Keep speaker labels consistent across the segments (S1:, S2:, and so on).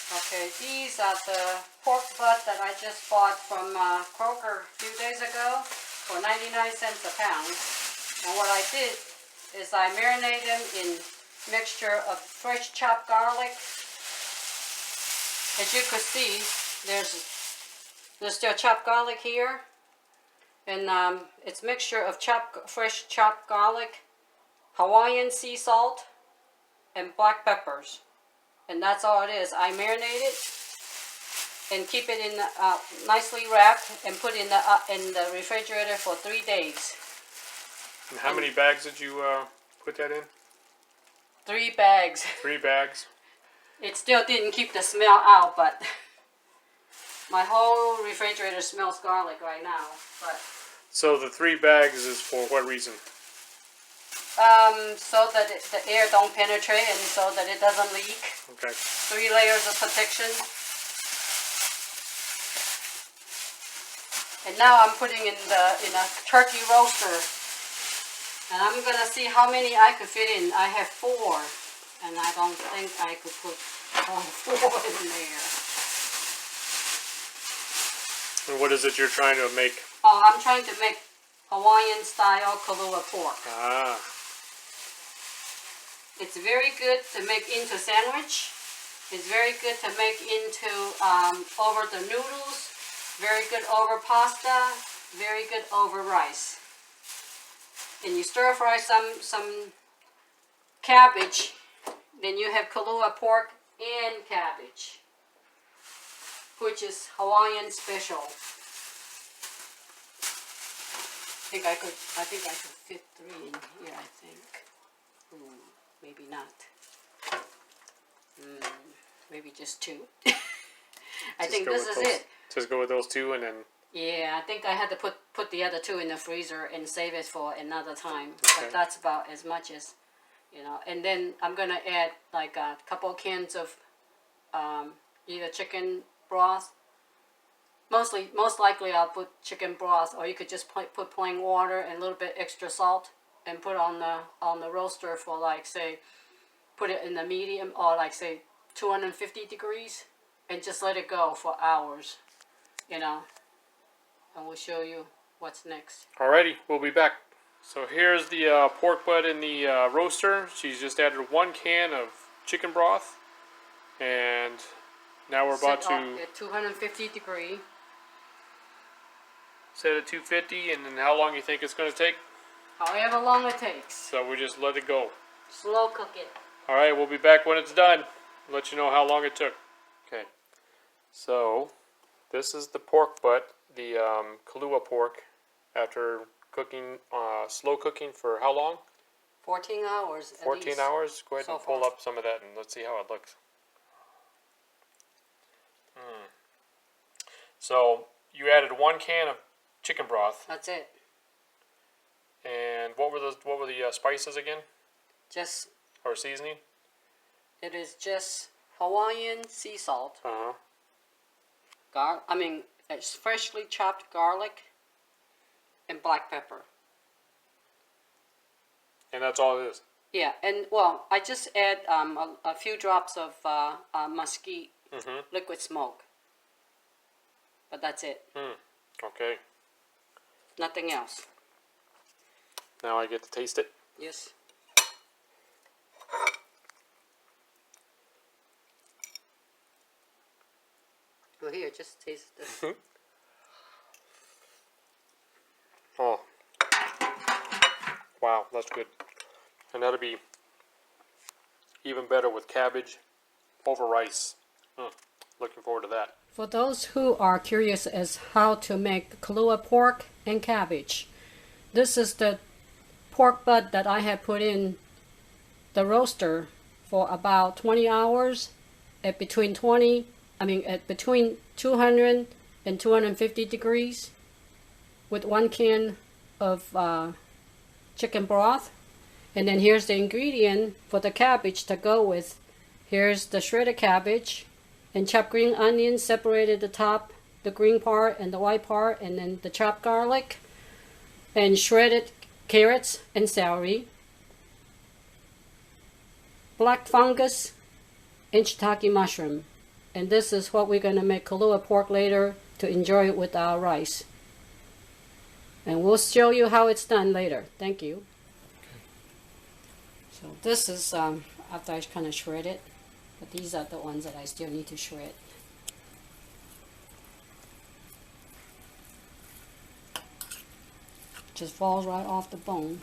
S1: Okay, these are the pork butt that I just bought from Kroger a few days ago for 99 cents a pound. And what I did is I marinate them in mixture of fresh chopped garlic. As you could see, there's still chopped garlic here. And it's mixture of fresh chopped garlic, Hawaiian sea salt, and black peppers. And that's all it is. I marinate it and keep it in nicely wrapped and put in the refrigerator for 3 days.
S2: And how many bags did you put that in?
S1: 3 bags.
S2: 3 bags.
S1: It still didn't keep the smell out, but my whole refrigerator smells garlic right now. But
S2: so the 3 bags is for what reason?
S1: So that the air don't penetrate and so that it doesn't leak.
S2: Okay.
S1: 3 layers of protection. And now I'm putting in a turkey roaster. And I'm gonna see how many I could fit in. I have 4, and I don't think I could put all 4 in there.
S2: And what is it you're trying to make?
S1: Oh, I'm trying to make Hawaiian style Kalua pork.
S2: Ah.
S1: It's very good to make into sandwich. It's very good to make into over the noodles. Very good over pasta. Very good over rice. And you stir fry some cabbage. Then you have Kalua pork and cabbage, which is Hawaiian special. I think I could fit 3 in here. I think. Maybe not. Maybe just 2. I think this is it.
S2: Just go with those 2 and then...
S1: Yeah, I think I had to put the other 2 in the freezer and save it for another time.
S2: Okay.
S1: But that's about as much as, And then I'm going to add like a couple cans of either chicken broth. Most likely I'll put chicken broth, or you could just put plain water and a little bit extra salt. And put on the roaster for put it in the medium or 250 degrees, and just let it go for hours, And we'll show you what's next.
S2: Alrighty, we'll be back. So here's the pork butt in the roaster. She's just added 1 can of chicken broth, and now we're about to
S1: at 250 degrees.
S2: Set at 250, and then how long you think it's going to take?
S1: However long it takes.
S2: So we just let it go.
S1: Slow cook it.
S2: Alright, we'll be back when it's done. Let you know how long it took. Okay. So, this is the pork butt, the Kalua pork, after cooking, slow cooking for how long?
S1: 14 hours.
S2: 14 hours? Go ahead and pull up some of that and let's see how it looks. So, you added 1 can of chicken broth.
S1: That's it.
S2: And what were the spices again?
S1: Just.
S2: Or seasoning?
S1: It is just Hawaiian sea salt. It's freshly chopped garlic and black pepper.
S2: And that's all it is?
S1: Yeah, and I just add a few drops of mesquite liquid smoke. But that's it.
S2: Okay.
S1: Nothing else.
S2: Now I get to taste it?
S1: Yes. Well, here, just taste this.
S2: Oh. Wow, that's good. And that'll be even better with cabbage over rice. Looking forward to that.
S1: For those who are curious as how to make Kalua pork and cabbage, this is the pork butt that I have put in the roaster for about 20 hours at between 200 and 250 degrees with 1 can of chicken broth. And then here's the ingredient for the cabbage to go with. Here's the shredded cabbage and chopped green onions, separated the top, the green part and the white part, and then the chopped garlic and shredded carrots and celery, black fungus and shiitake mushroom, And this is what we're going to make Kalua pork later to enjoy it with our rice. And we'll show you how it's done later. Thank you. So this is after I kind of shred it. But these are the ones that I still need to shred. Just falls right off the bone.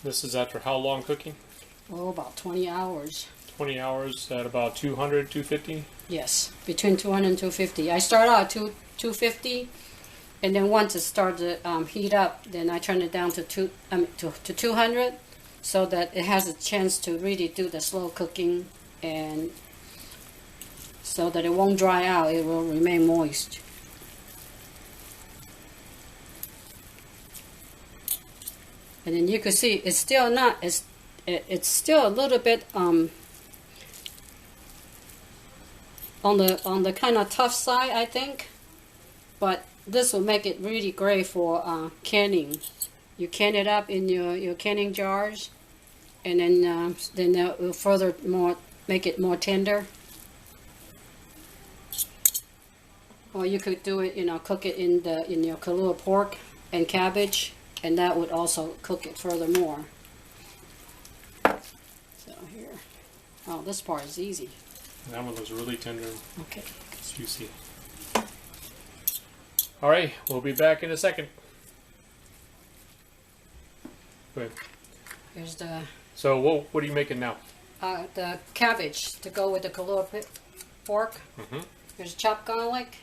S2: This is after how long cooking?
S1: Oh, about 20 hours.
S2: 20 hours at about 200, 250?
S1: Yes, between 200 and 250. I start out at 250, and then once it starts to heat up, then I turn it down to 200, so that it has a chance to really do the slow cooking, and so that it won't dry out. It will remain moist. And then you can see it's still not it's still a little bit on the kind of tough side, I think, but this will make it really great for canning. You can it up in your canning jars, and then that will further make it more tender. Or you could do it, cook it in your Kalua pork and cabbage, and that would also cook it furthermore. So here, oh, this part is easy.
S2: That one was really tender.
S1: Okay.
S2: Juicy. All right, we'll be back in a second. Go ahead.
S1: Here's the
S2: So what are you making now?
S1: the cabbage to go with the Kalua pork.
S2: Mm-hmm.
S1: Here's chopped garlic,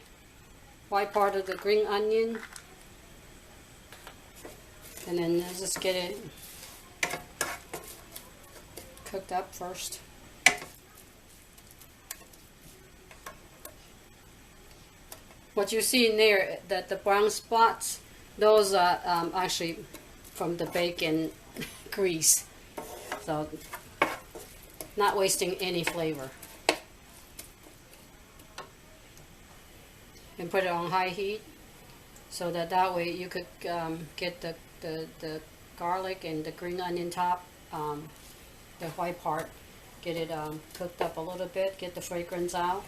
S1: white part of the green onion, and then just get it cooked up first. What you see in there, that the brown spots, those are actually from the bacon grease. So, not wasting any flavor. And put it on high heat, so that way you could get the garlic and the green onion top, the white part, get it cooked up a little bit, get the fragrance out.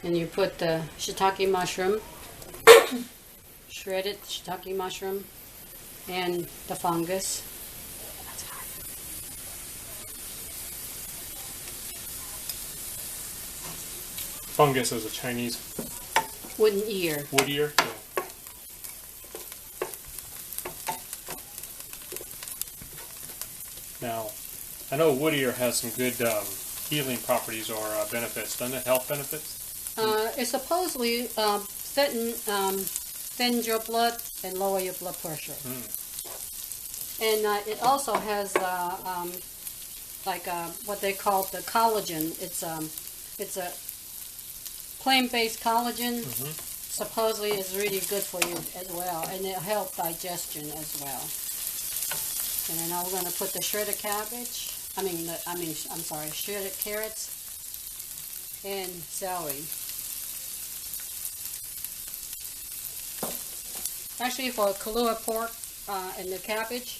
S1: And you put the shiitake mushroom, shredded shiitake mushroom, and the fungus.
S2: Fungus is a Chinese
S1: Wooden ear.
S2: wood ear. Yeah. Now, I know wood ear has some good healing properties or benefits, doesn't it? Health benefits?
S1: It supposedly thins your blood and lower your blood pressure. And it also has what they call the collagen. It's a plant-based collagen. Supposedly is really good for you as well, and it helps digestion as well. And then now we're going to put the shredded cabbage. Shredded carrots and celery. Actually, for Kalua pork and the cabbage,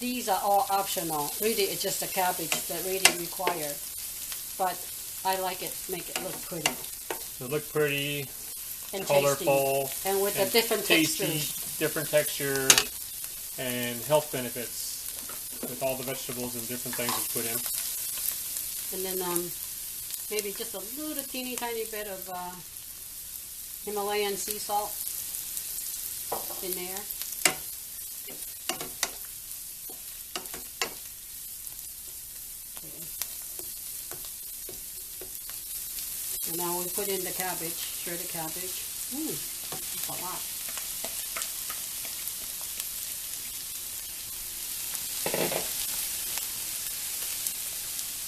S1: these are all optional. Really, it's just the cabbage that really required. But I like it, make it look pretty.
S2: They look pretty,
S1: and
S2: colorful,
S1: tasty. And with the different textures.
S2: different texture, and health benefits with all the vegetables and different things you put in.
S1: And then maybe just a little teeny tiny bit of Himalayan sea salt in there. Okay. And now we put in the cabbage, shredded cabbage. That's a lot.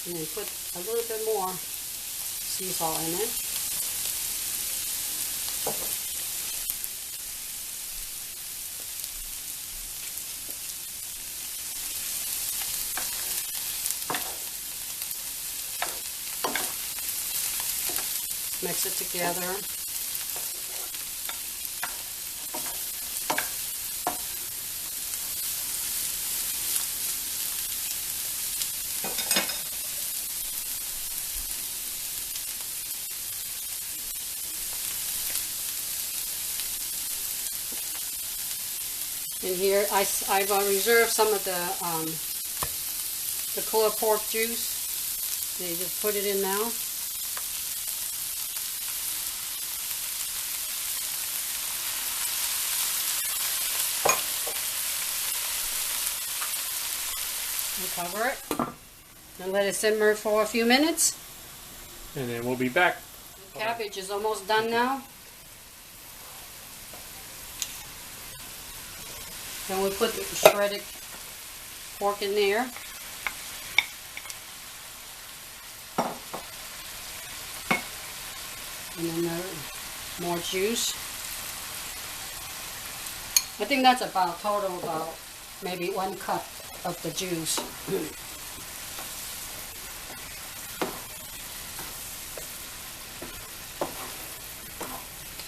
S1: And then put a little bit more sea salt in it. Mix it together. And here I've reserved some of the Kalua pork juice. So you just put it in now. And cover it. And let it simmer for a few minutes.
S2: And then we'll be back.
S1: The cabbage is almost done now. Then we put the shredded pork in there. And then more juice. I think that's about total about maybe 1 cup of the juice.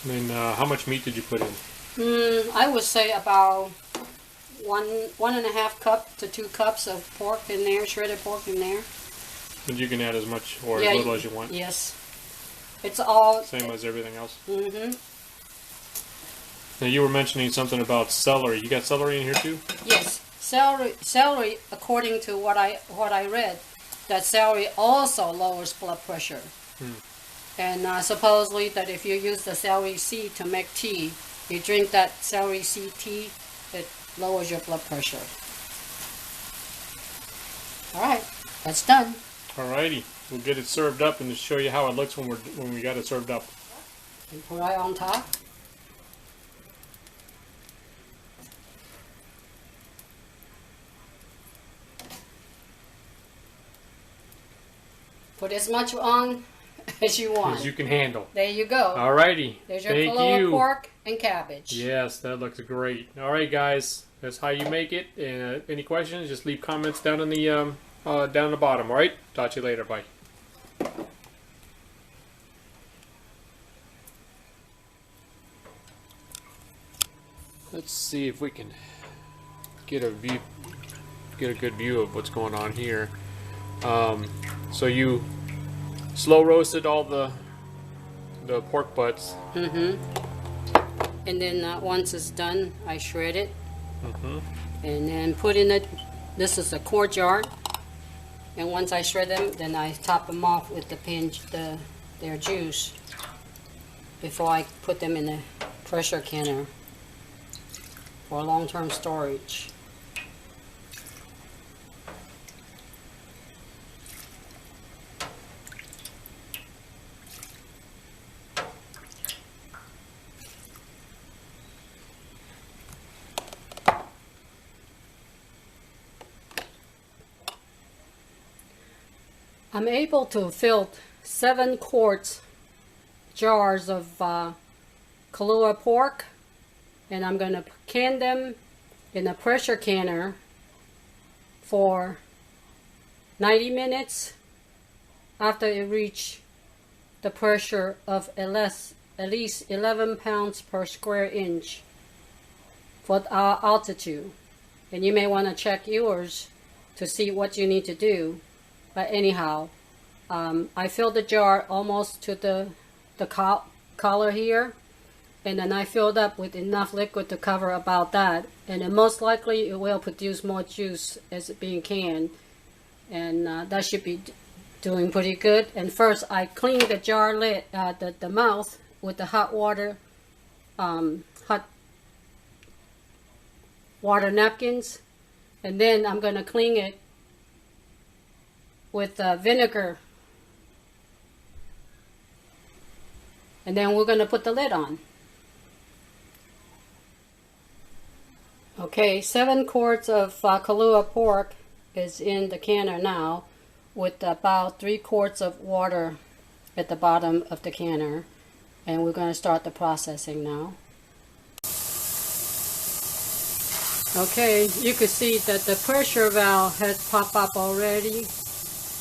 S2: And then how much meat did you put in?
S1: I would say about 1.5 cup to 2 cups of pork in there, shredded pork in there.
S2: And you can add as much or as little as you want.
S1: Yes. It's all
S2: same as everything else.
S1: Mm-hmm.
S2: Now you were mentioning something about celery. You got celery in here too?
S1: Yes. Celery, according to what I read, that celery also lowers blood pressure. And supposedly that if you use the celery seed to make tea, you drink that celery seed tea, it lowers your blood pressure. Alright, that's done.
S2: Alrighty, we'll get it served up and show you how it looks when we got it served up.
S1: And put it on top. Put as much on as you want.
S2: As you can handle.
S1: There you go.
S2: Alrighty.
S1: There's your Kalua pork and cabbage.
S2: Yes, that looks great. Alright guys, that's how you make it. And any questions, just leave comments down in the down the bottom. Alright? Talk to you later. Bye. Let's see if we can get a good view of what's going on here. So you slow roasted all the pork butts.
S1: And then once it's done, I shred it. And then put in it. This is a quart jar. And once I shred them, then I top them off with their juice before I put them in the pressure canner for long-term storage. I'm able to fill 7 quart jars of Kalua pork, and I'm going to can them in a pressure canner for 90 minutes after it reach the pressure of at least 11 pounds per square inch for our altitude. And you may want to check yours to see what you need to do. But anyhow, I filled the jar almost to the collar here, and then I filled up with enough liquid to cover about that. And then most likely it will produce more juice as it being canned, and that should be doing pretty good. And first I clean the jar lid, the mouth with the hot water napkins, and then I'm going to clean it with vinegar, and then we're going to put the lid on. Okay, 7 quarts of Kalua pork is in the canner now, with about 3 quarts of water at the bottom of the canner, and we're going to start the processing now. Okay, you can see that the pressure valve has popped up already.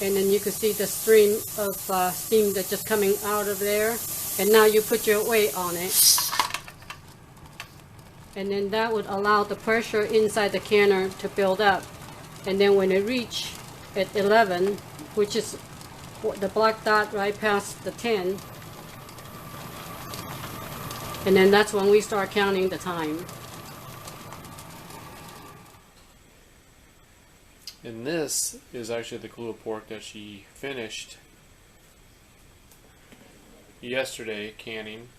S1: and then you can see the stream of steam that's just coming out of there. And now you put your weight on it, and then that would allow the pressure inside the canner to build up. And then when it reach at 11, which is the black dot right past the 10, and then that's when we start counting the time.
S2: And this is actually the Kalua pork that she finished yesterday canning.